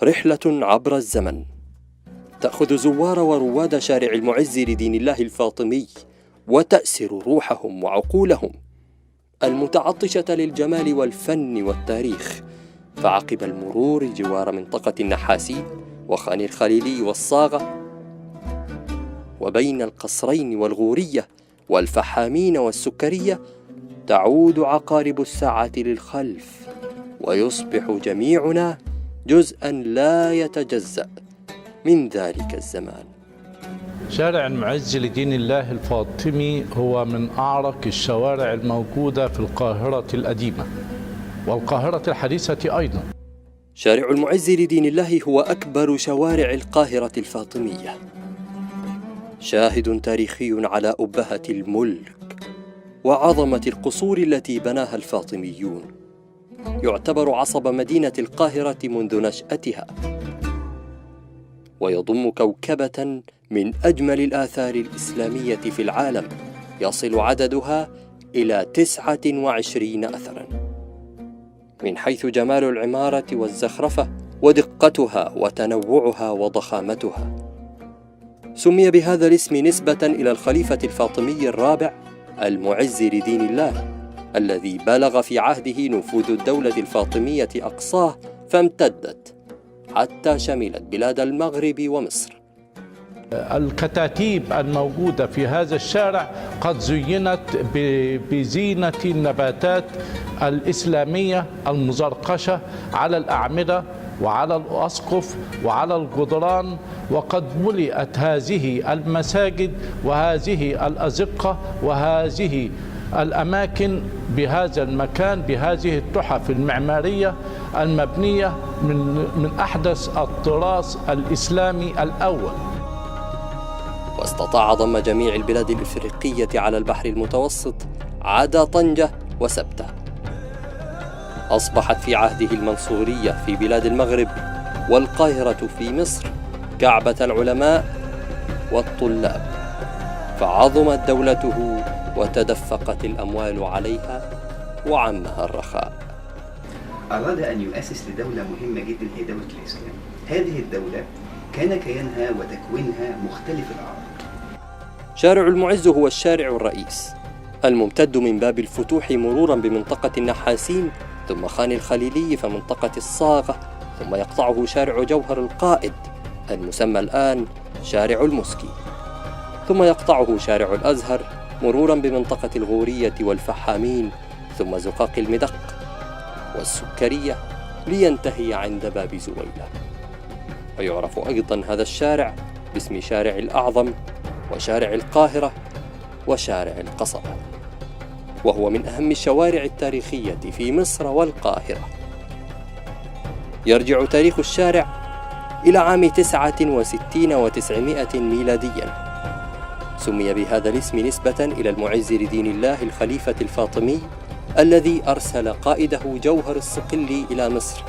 رحلة عبر الزمن تأخذ زوار ورواد شارع المعز لدين الله الفاطمي وتأسر روحهم وعقولهم المتعطشة للجمال والفن والتاريخ. فعقب المرور جوار منطقة النحاسين وخان الخليلي والصاغة وبين القصرين والغورية والفحامين والسكرية تعود عقارب الساعة للخلف ويصبح جميعنا جزءا لا يتجزأ من ذلك الزمان. شارع المعز لدين الله الفاطمي هو من أعرق الشوارع الموجودة في القاهرة القديمة والقاهرة الحديثة أيضا. شارع المعز لدين الله هو أكبر شوارع القاهرة الفاطمية، شاهد تاريخي على أبهة الملك وعظمة القصور التي بناها الفاطميون. يعتبر عصب مدينة القاهرة منذ نشأتها، ويضم كوكبة من أجمل الآثار الإسلامية في العالم، يصل عددها إلى 29 أثراً، من حيث جمال العمارة والزخرفة ودقتها وتنوعها وضخامتها. سمي بهذا الاسم نسبة إلى الخليفة الفاطمي الرابع المعز لدين الله، الذي بلغ في عهده نفوذ الدولة الفاطمية أقصاه، فامتدت حتى شملت بلاد المغرب ومصر. الكتاتيب الموجودة في هذا الشارع قد زينت بزينة النباتات الإسلامية المزرقشة على الأعمدة وعلى الأسقف وعلى الجدران، وقد ملئت هذه المساجد وهذه الأزقة وهذه الأماكن بهذا المكان بهذه التحف المعمارية المبنية من أحدث التراث الإسلامي الأول. واستطاع ضم جميع البلاد الإفريقية على البحر المتوسط عدا طنجة وسبتة. أصبحت في عهده المنصورية في بلاد المغرب والقاهرة في مصر كعبة العلماء والطلاب، فعظمت دولته وتدفقت الأموال عليها وعمها الرخاء. أراد أن يؤسس لدولة مهمة جدا هي دولة الإسلام. هذه الدولة كان كيانها وتكوينها مختلف الأعراق. شارع المعز هو الشارع الرئيس الممتد من باب الفتوح مرورا بمنطقة النحاسين ثم خان الخليلي فمنطقة الصاغة، ثم يقطعه شارع جوهر القائد المسمى الآن شارع المسكي، ثم يقطعه شارع الأزهر مرورا بمنطقة الغورية والفحامين ثم زقاق المدق والسكرية لينتهي عند باب زويلة. ويعرف أيضا هذا الشارع باسم شارع الأعظم وشارع القاهرة وشارع القصبة، وهو من أهم الشوارع التاريخية في مصر والقاهرة. يرجع تاريخ الشارع إلى عام 69 و900 ميلادياً. سمي بهذا الاسم نسبة إلى المعز لدين الله الخليفة الفاطمي الذي أرسل قائده جوهر الصقلي إلى مصر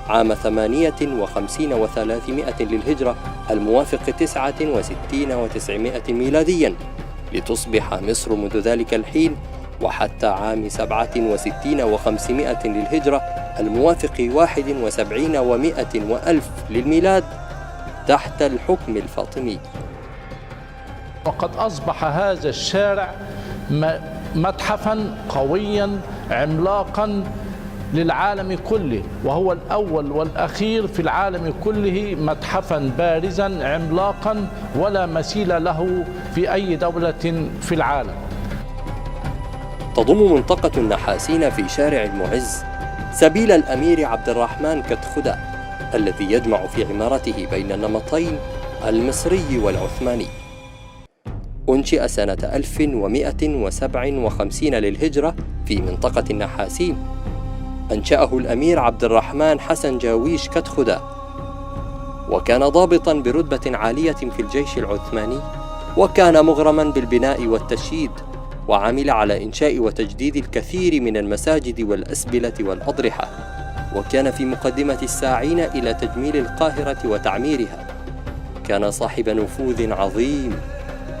عام 58 و300 للهجرة الموافق 69 و900 ميلادياً، لتصبح مصر منذ ذلك الحين وحتى عام 67 و500 للهجرة الموافق 71 و100 وألف للميلاد تحت الحكم الفاطمي. وقد أصبح هذا الشارع متحفاً قوياً عملاقاً للعالم كله، وهو الأول والأخير في العالم كله متحفاً بارزاً عملاقاً ولا مثيل له في أي دولة في العالم. تضم منطقة النحاسين في شارع المعز سبيل الأمير عبد الرحمن كتخدا الذي يجمع في عمارته بين النمطين المصري والعثماني. أنشئ سنة 1157 للهجرة في منطقة النحاسين. أنشأه الأمير عبد الرحمن حسن جاويش كتخدا، وكان ضابطاً برتبة عالية في الجيش العثماني، وكان مغرماً بالبناء والتشييد، وعمل على إنشاء وتجديد الكثير من المساجد والأسبلة والأضرحة، وكان في مقدمة الساعين إلى تجميل القاهرة وتعميرها. كان صاحب نفوذ عظيم،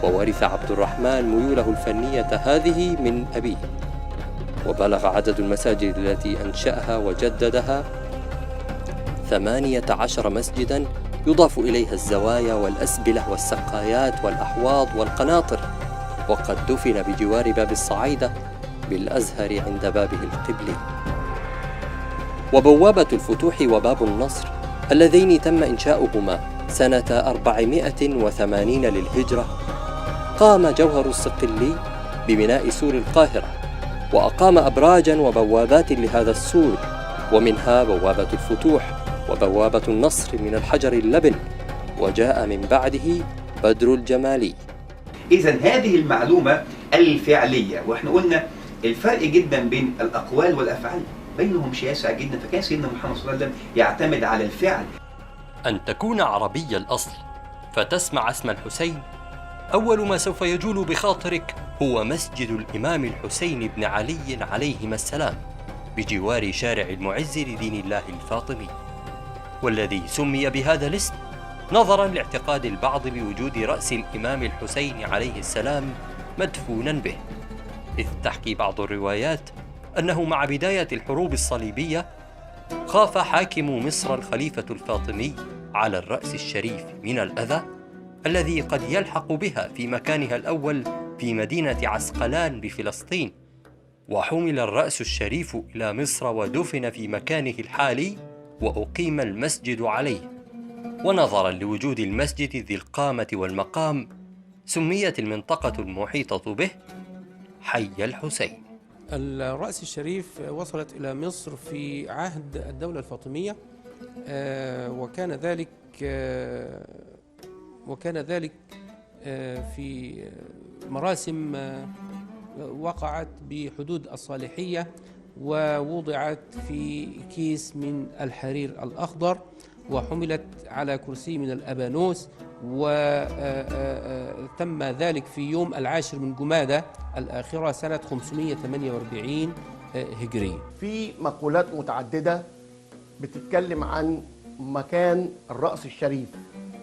وورث عبد الرحمن ميوله الفنية هذه من أبيه، وبلغ عدد المساجد التي أنشأها وجددها 18 مسجداً يضاف إليها الزوايا والأسبلة والسقايات والأحواض والقناطر، وقد دفن بجوار باب الصعيدة بالأزهر عند بابه القبلي. وبوابة الفتوح وباب النصر اللذين تم إنشاؤهما سنة 480 للهجرة، قام جوهر الصقلي ببناء سور القاهرة، وأقام أبراجاً وبوابات لهذا السور، ومنها بوابة الفتوح وبوابة النصر من الحجر اللبن، وجاء من بعده بدر الجمالي. إذا هذه المعلومة الفعلية، وإحنا قلنا الفرق جدا بين الأقوال والأفعال بينهم شاسع جدا، فكان سيدنا محمد صلى الله عليه وسلم يعتمد على الفعل. أن تكون عربي الأصل فتسمع اسم الحسين، أول ما سوف يجول بخاطرك هو مسجد الإمام الحسين بن علي عليهما السلام بجوار شارع المعز لدين الله الفاطمي، والذي سمي بهذا الاسم نظراً لاعتقاد البعض بوجود رأس الإمام الحسين عليه السلام مدفوناً به، إذ تحكي بعض الروايات أنه مع بداية الحروب الصليبية خاف حاكم مصر الخليفة الفاطمي على الرأس الشريف من الأذى الذي قد يلحق بها في مكانها الأول في مدينة عسقلان بفلسطين، وحمل الرأس الشريف إلى مصر ودفن في مكانه الحالي، وأقيم المسجد عليه. ونظراً لوجود المسجد ذي القامة والمقام سميت المنطقة المحيطة به حي الحسين. الرأس الشريف وصلت إلى مصر في عهد الدولة الفاطمية، وكان ذلك في مراسم وقعت بحدود الصالحية، ووضعت في كيس من الحرير الأخضر، وحملت على كرسي من الأبانوس، وتم ذلك في يوم 10 من جمادى الآخرة سنة 548 هجرية. في مقولات متعددة بتتكلم عن مكان الرأس الشريف.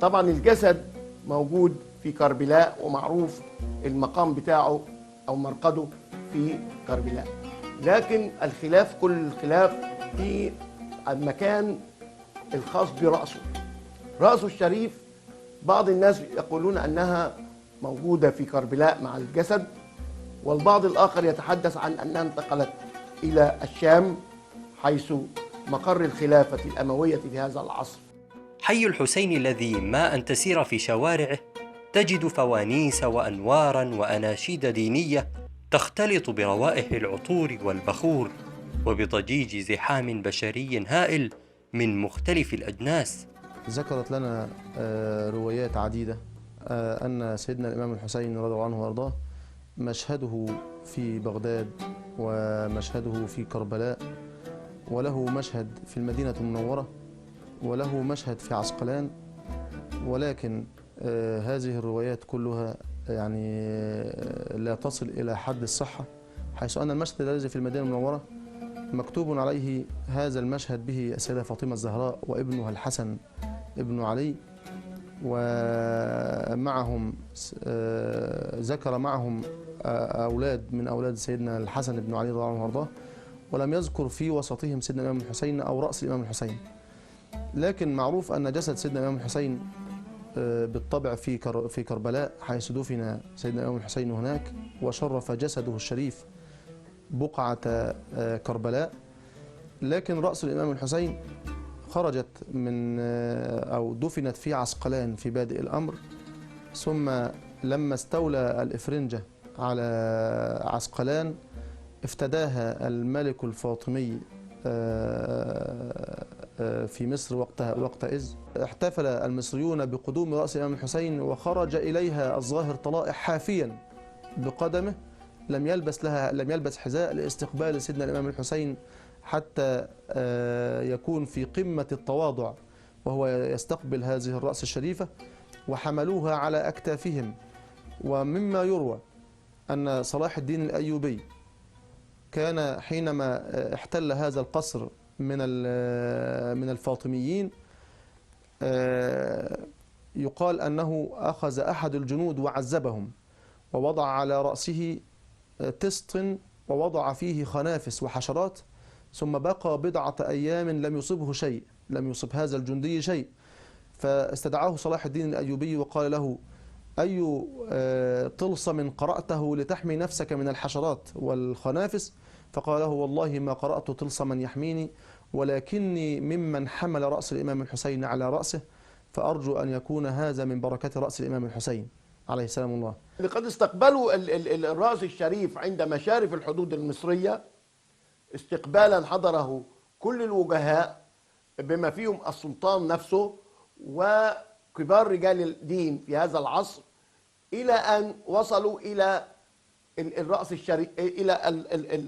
طبعا الجسد موجود في كربلاء، ومعروف المقام بتاعه أو مرقده في كربلاء، لكن الخلاف كل الخلاف في المكان الخاص برأسه. رأسه الشريف بعض الناس يقولون أنها موجودة في كربلاء مع الجسد، والبعض الآخر يتحدث عن أنها انتقلت إلى الشام حيث مقر الخلافة الأموية في هذا العصر. حي الحسين الذي ما أن تسير في شوارعه تجد فوانيس وأنوارا وأناشيد دينية تختلط بروائح العطور والبخور، وبضجيج زحام بشري هائل من مختلف الأجناس. ذكرت لنا روايات عديدة أن سيدنا الإمام الحسين رضي الله عنه وارضاه مشهده في بغداد ومشهده في كربلاء، وله مشهد في المدينة المنورة، وله مشهد في عسقلان، ولكن هذه الروايات كلها يعني لا تصل إلى حد الصحة، حيث أن المشهد الذي في المدينة المنورة مكتوب عليه هذا المشهد به السيدة فاطمة الزهراء وابنها الحسن ابن علي، ومعهم ذكر معهم أولاد من أولاد سيدنا الحسن بن علي رضي الله عنه وارضاه، ولم يذكر في وسطهم سيدنا الإمام الحسين أو رأس الإمام الحسين. لكن معروف أن جسد سيدنا الإمام الحسين بالطبع في كربلاء، حيث دفن سيدنا الإمام الحسين هناك، وشرف جسده الشريف بقعة كربلاء. لكن رأس الإمام الحسين خرجت من أو دفنت في عسقلان في بادئ الأمر، ثم لما استولى الإفرنجة على عسقلان افتداها الملك الفاطمي في مصر وقتئذ. احتفل المصريون بقدوم رأس الإمام الحسين، وخرج إليها الظاهر طلائع حافيا بقدمه، لم يلبس حذاء لاستقبال سيدنا الإمام الحسين حتى يكون في قمة التواضع وهو يستقبل هذه الرأس الشريفة، وحملوها على أكتافهم. ومما يروى أن صلاح الدين الأيوبي كان حينما احتل هذا القصر من الفاطميين يقال أنه أخذ أحد الجنود وعذبهم، ووضع على رأسه تسط ووضع فيه خنافس وحشرات، ثم بقى بضعة أيام لم يصبه شيء، لم يصب هذا الجندي شيء. فاستدعاه صلاح الدين الأيوبي وقال له: أي طلسم قرأته لتحمي نفسك من الحشرات والخنافس؟ فقال له: والله ما قرأت طلسما يحميني، ولكني ممن حمل رأس الإمام الحسين على رأسه، فأرجو أن يكون هذا من بركة رأس الإمام الحسين عليه السلام الله. لقد استقبلوا الرأس الشريف عند مشارف الحدود المصرية استقبالا حضره كل الوجهاء بما فيهم السلطان نفسه وكبار رجال الدين في هذا العصر، إلى أن وصلوا إلى الرأس الشريف، إلى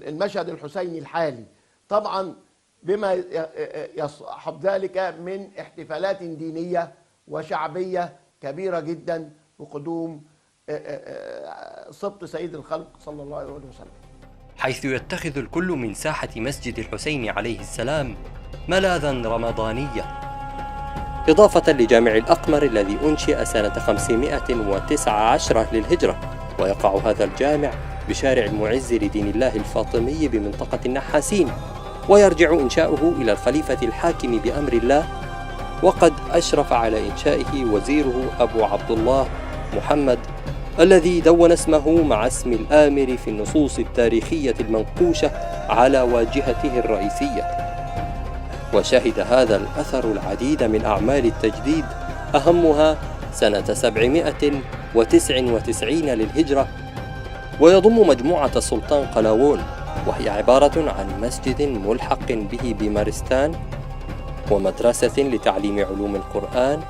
المشهد الحسيني الحالي، طبعا بما يصحب ذلك من احتفالات دينية وشعبية كبيرة جدا بقدوم سبط سيد الخلق صلى الله عليه وسلم، حيث يتخذ الكل من ساحة مسجد الحسين عليه السلام ملاذا رمضانيا، إضافة لجامع الأقمر الذي أنشئ سنة 519 للهجرة. ويقع هذا الجامع بشارع المعز لدين الله الفاطمي بمنطقة النحاسين، ويرجع إنشاؤه إلى الخليفة الحاكم بأمر الله، وقد أشرف على إنشائه وزيره أبو عبد الله محمد، الذي دون اسمه مع اسم الآمر في النصوص التاريخية المنقوشة على واجهته الرئيسية. وشهد هذا الأثر العديد من أعمال التجديد، أهمها سنة 799 للهجرة، ويضم مجموعة السلطان قلاوون، وهي عبارة عن مسجد ملحق به بمارستان ومدرسة لتعليم علوم القرآن،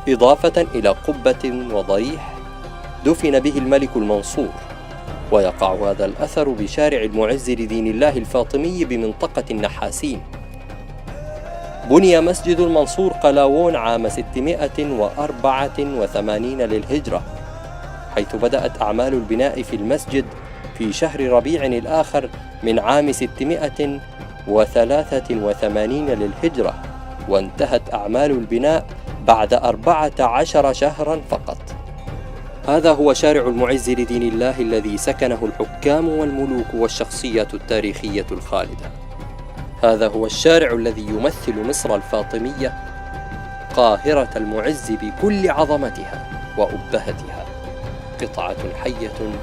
إضافة إلى قبة وضريح دفن به الملك المنصور. ويقع هذا الأثر بشارع المعز لدين الله الفاطمي بمنطقة النحاسين. بني مسجد المنصور قلاوون عام 684 للهجرة، حيث بدأت أعمال البناء في المسجد في شهر ربيع الآخر من عام 683 للهجرة، وانتهت أعمال البناء بعد 14 شهرا فقط. هذا هو شارع المعز لدين الله الذي سكنه الحكام والملوك والشخصيات التاريخية الخالدة. هذا هو الشارع الذي يمثل مصر الفاطمية، قاهرة المعز بكل عظمتها وأبهتها، قطعة حية